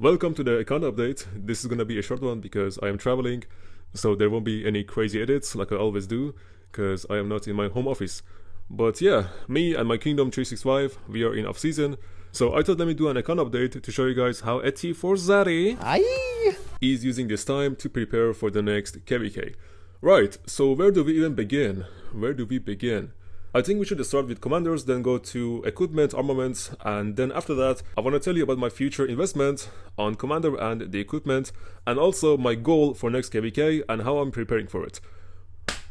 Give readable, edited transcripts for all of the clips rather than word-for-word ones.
Welcome to the account update. This is gonna be a short one because I am traveling, so there won't be any crazy edits like I always do, because I am not in my home office. But yeah, me and my Kingdom 365, we are in off season, so I thought let me do an account update to show you guys how 𝒟𝒶𝒹𝓎 is using this time to prepare for the next KVK. Right, so where do we even begin? I think we should start with commanders, then go to equipment, armaments, and then after that I want to tell you about my future investment on commander and the equipment, and also my goal for next KVK and how I'm preparing for it.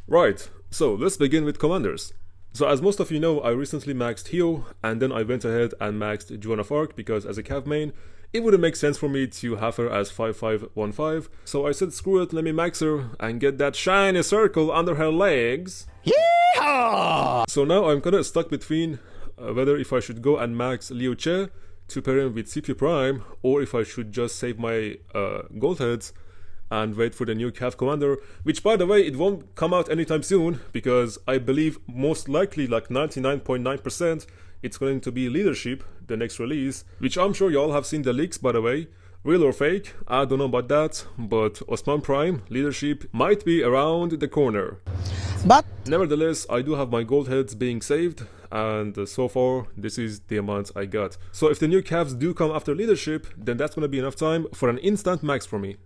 Right, so let's begin with commanders. So as most of you know, I recently maxed Hio, and then I went ahead and maxed Joan of Arc because as a Cav main, it wouldn't make sense for me to have her as 5515, so I said screw it, let me max her and get that shiny circle under her legs. Yeehaw! So now I'm kinda stuck between whether if I should go and max Liu Che to pair him with CP Prime, or if I should just save my gold heads and wait for the new Cav commander, which by the way it won't come out anytime soon because I believe most likely like 99.9% it's going to be Leadership, the next release, which I'm sure you all have seen the leaks by the way. Real or fake, I don't know about that, but 𝒟𝒹𝒹𝓎 Prime Leadership might be around the corner. But nevertheless, I do have my gold heads being saved, and so far this is the amount I got. So if the new Cavs do come after Leadership, then that's gonna be enough time for an instant max for me.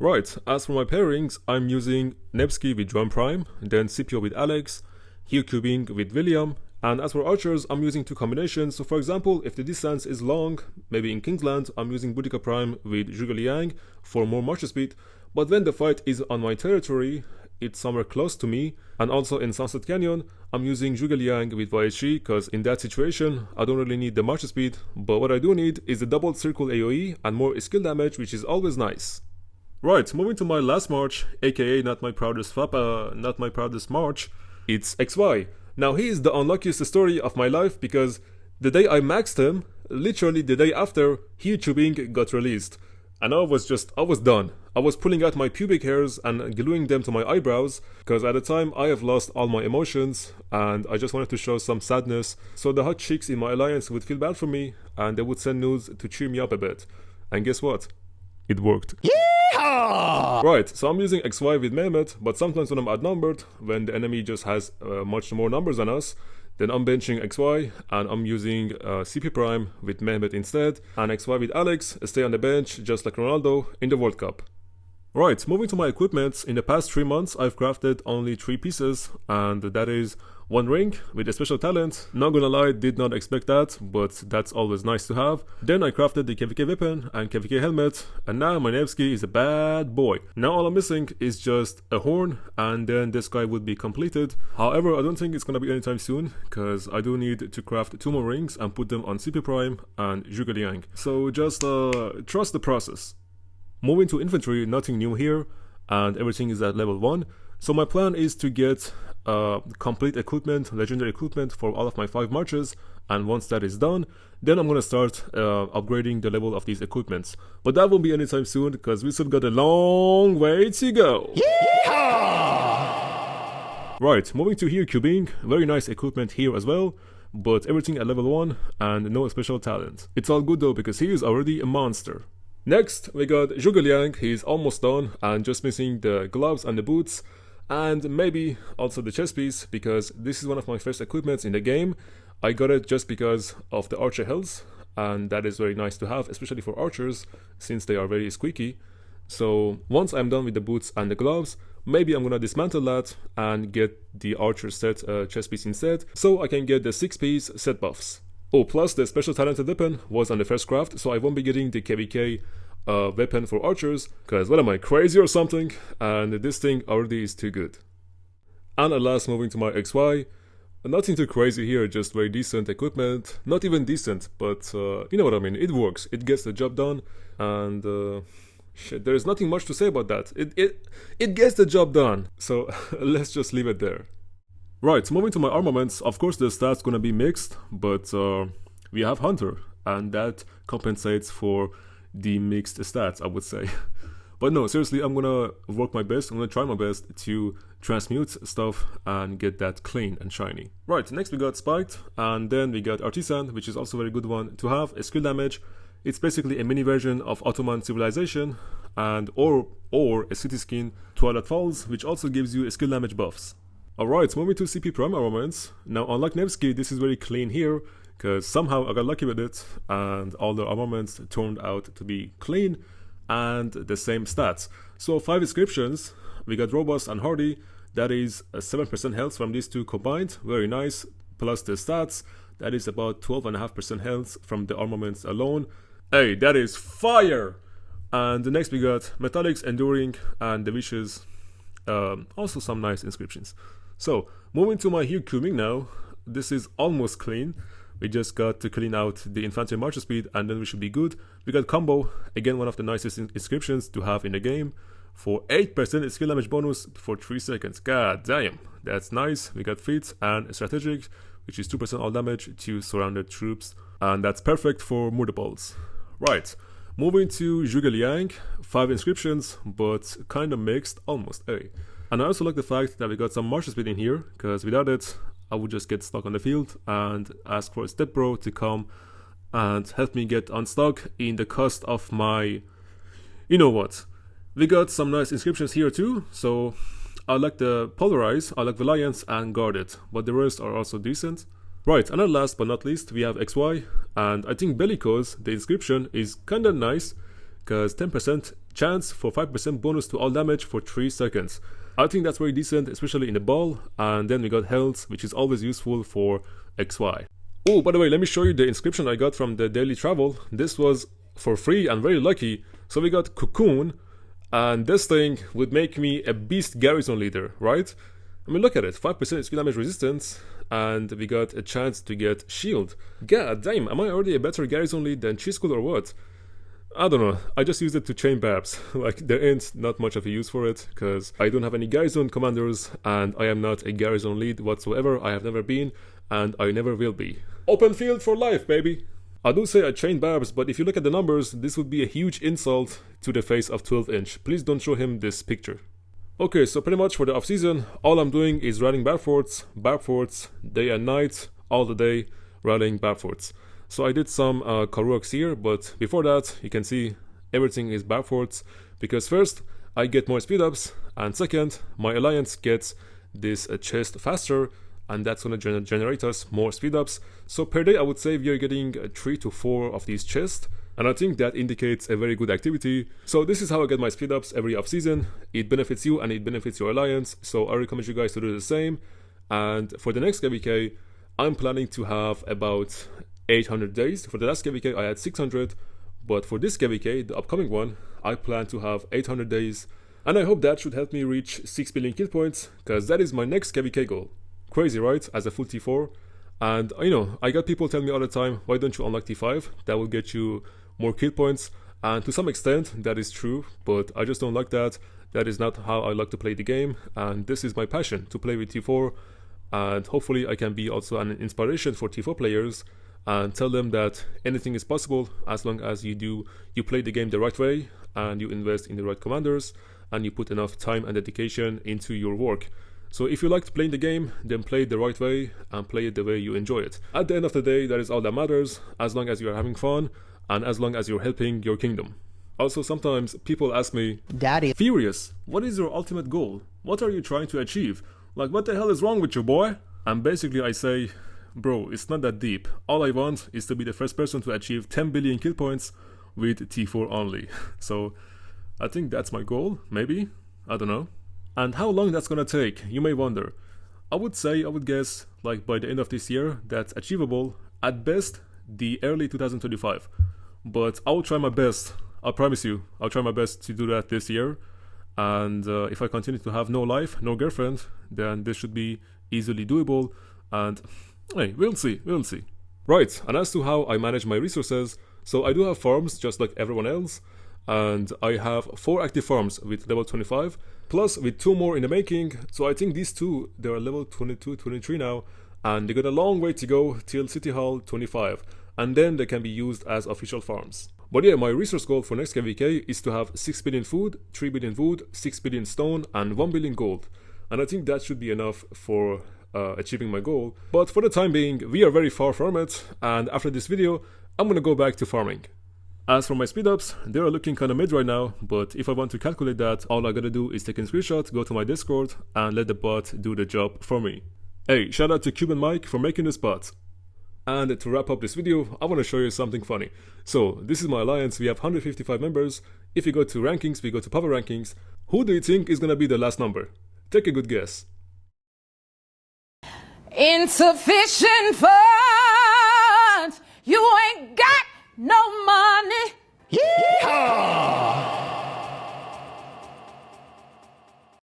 Right, as for my pairings, I'm using Nevsky with Joan Prime, then Scipio with Alex, Hugh Cubing with William, and as for archers, I'm using two combinations. So for example, if the distance is long, maybe in Kingsland, I'm using Boudica Prime with Zhuge Liang for more march speed, but when the fight is on my territory, it's somewhere close to me, and also in Sunset Canyon, I'm using Zhuge Liang with YHG, because in that situation, I don't really need the march speed, but what I do need is the double circle AoE and more skill damage, which is always nice. Right, moving to my last march, aka not my proudest march, it's XY. Now he is the unluckiest story of my life because the day I maxed him, literally the day after, Hugh Cubing got released. And I was done. I was pulling out my pubic hairs and gluing them to my eyebrows because at the time I have lost all my emotions and I just wanted to show some sadness so the hot chicks in my alliance would feel bad for me and they would send nudes to cheer me up a bit. And guess what? It worked. Yeehaw! Right, so I'm using XY with Mehmet, but sometimes when I'm outnumbered, when the enemy just has much more numbers than us, then I'm benching XY and I'm using CP Prime with Mehmet instead, and XY with Alex stay on the bench just like Ronaldo in the World Cup. Right, moving to my equipment, in the past 3 months I've crafted only 3 pieces, and that is 1 ring with a special talent. Not gonna lie, did not expect that, but that's always nice to have. Then I crafted the KVK weapon and KVK helmet, and now my Nevsky is a bad boy. Now all I'm missing is just a horn, and then this guy would be completed. However, I don't think it's gonna be anytime soon, because I do need to craft 2 more rings and put them on CP Prime and Zhuge Liang. So just trust the process. Moving to infantry, nothing new here, and everything is at level 1. So my plan is to get complete equipment, legendary equipment for all of my 5 marches, and once that is done, then I'm gonna start upgrading the level of these equipments. But that won't be anytime soon because we still got a long way to go. Yeehaw! Right, moving to here, Cubing, very nice equipment here as well, but everything at level 1 and no special talent. It's all good though because he is already a monster. Next, we got Zhuge Liang. He's almost done and just missing the gloves and the boots, and maybe also the chest piece because this is one of my first equipments in the game. I got it just because of the archer health, and that is very nice to have, especially for archers since they are very squeaky. So once I'm done with the boots and the gloves, maybe I'm gonna dismantle that and get the archer set chest piece instead, so I can get the 6-piece set buffs. Oh, plus the special talented weapon was on the first craft, so I won't be getting the KVK weapon for archers, because what am I, crazy or something? And this thing already is too good. And at last, moving to my XY, nothing too crazy here, just very decent equipment. Not even decent, but you know what I mean, it works, it gets the job done, and shit, there's nothing much to say about that. It gets the job done, so let's just leave it there. Right, moving to my armaments, of course the stats gonna be mixed, but we have Hunter, and that compensates for the mixed stats, I would say. But no, seriously, I'm gonna work my best, I'm gonna try my best to transmute stuff and get that clean and shiny. Right, next we got Spiked, and then we got Artisan, which is also a very good one to have. A skill damage It's basically a mini version of Ottoman civilization, and or a city skin, Twilight Falls, which also gives you skill damage buffs. Alright, moving to CP Prime Armaments. Now unlike Nevsky, this is very clean here, because somehow I got lucky with it, and all the armaments turned out to be clean and the same stats. So 5 inscriptions, we got Robust and Hardy, that is a 7% health from these two combined, very nice, plus the stats, that is about 12.5% health from the armaments alone. Hey, that is fire! And the next we got Metallics, Enduring, and the Wishes, also some nice inscriptions. So, moving to my Hugh Cubing now, this is almost clean. We just got to clean out the infantry march speed and then we should be good. We got Combo, again one of the nicest inscriptions to have in the game, for 8% skill damage bonus for 3 seconds. God damn, that's nice. We got Feat and Strategic, which is 2% all damage to surrounded troops, and that's perfect for murder balls. Right, moving to Zhuge Liang, 5 inscriptions, but kind of mixed, almost A. And I also like the fact that we got some march speed in here, because without it, I would just get stuck on the field and ask for a step bro to come and help me get unstuck in the cost of my... You know what. We got some nice inscriptions here too, so I like the Polarize, I like Valiance and Guarded, but the rest are also decent. Right, and then last but not least, we have XY, and I think Bellicose, the inscription, is kinda nice, because 10% chance for 5% bonus to all damage for 3 seconds. I think that's very decent, especially in the ball, and then we got health, which is always useful for XY. Oh, by the way, let me show you the inscription I got from the daily travel. This was for free and very lucky. So we got Cocoon, and this thing would make me a beast garrison leader, right? I mean, look at it, 5% skill damage resistance, and we got a chance to get shield. God damn, am I already a better garrison lead than Chiscool or what? I don't know, I just used it to chain Babs. Like, there ain't not much of a use for it, because I don't have any garrison commanders, and I am not a garrison lead whatsoever. I have never been, and I never will be. Open field for life, baby! I do say I chained Babs, but if you look at the numbers, this would be a huge insult to the face of 12-inch. Please don't show him this picture. Okay, so pretty much for the off-season, all I'm doing is riding Barb forts, day and night, all the day, riding Barb forts. So I did some Karuaks here, but before that, you can see everything is Barb forts, because first, I get more speed ups, and second, my alliance gets this chest faster, and that's gonna generate us more speed ups. So per day, I would say we are getting 3 to 4 of these chests, and I think that indicates a very good activity. So this is how I get my speed ups every off season. It benefits you and it benefits your alliance, so I recommend you guys to do the same. And for the next KVK, I'm planning to have about 800 days. For the last KVK I had 600, but for this KVK, the upcoming one, I plan to have 800 days, and I hope that should help me reach 6 billion kill points, because that is my next KVK goal. Crazy, right? As a full T4. And you know, I got people telling me all the time, why don't you unlock T5? That will get you more kill points, and to some extent that is true, but I just don't like that. That is not how I like to play the game, and this is my passion, to play with T4, and hopefully I can be also an inspiration for T4 players and tell them that anything is possible as long as you play the game the right way, and you invest in the right commanders, and you put enough time and dedication into your work. So if you like playing the game, then play it the right way and play it the way you enjoy it. At the end of the day, that is all that matters, as long as you are having fun and as long as you're helping your kingdom. Also, sometimes people ask me, Daddy, Furious, what is your ultimate goal? What are you trying to achieve? Like, what the hell is wrong with you, boy? And basically I say, bro, it's not that deep. All I want is to be the first person to achieve 10 billion kill points with T4 only. So I think that's my goal, maybe? I don't know. And how long that's gonna take, you may wonder. I would guess, like by the end of this year, that's achievable, at best, the early 2025. But I'll try my best, I promise you, I'll try my best to do that this year. And if I continue to have no life, no girlfriend, then this should be easily doable, and hey, we'll see. Right, and as to how I manage my resources, so I do have farms just like everyone else, and I have 4 active farms with level 25, plus with 2 more in the making. So I think these 2, they are level 22, 23 now, and they got a long way to go till City Hall 25, and then they can be used as official farms. But yeah, my resource goal for next KVK is to have 6 billion food, 3 billion wood, 6 billion stone, and 1 billion gold. And I think that should be enough for achieving my goal. But for the time being, we are very far from it, and after this video, I'm gonna go back to farming. As for my speedups, they are looking kinda mid right now, but if I want to calculate that, all I gotta do is take a screenshot, go to my Discord, and let the bot do the job for me. Hey, shout out to Cube and Mike for making this bot. And to wrap up this video, I want to show you something funny. So, this is my alliance, we have 155 members. If we go to rankings, we go to power rankings. Who do you think is gonna be the last number? Take a good guess. Insufficient for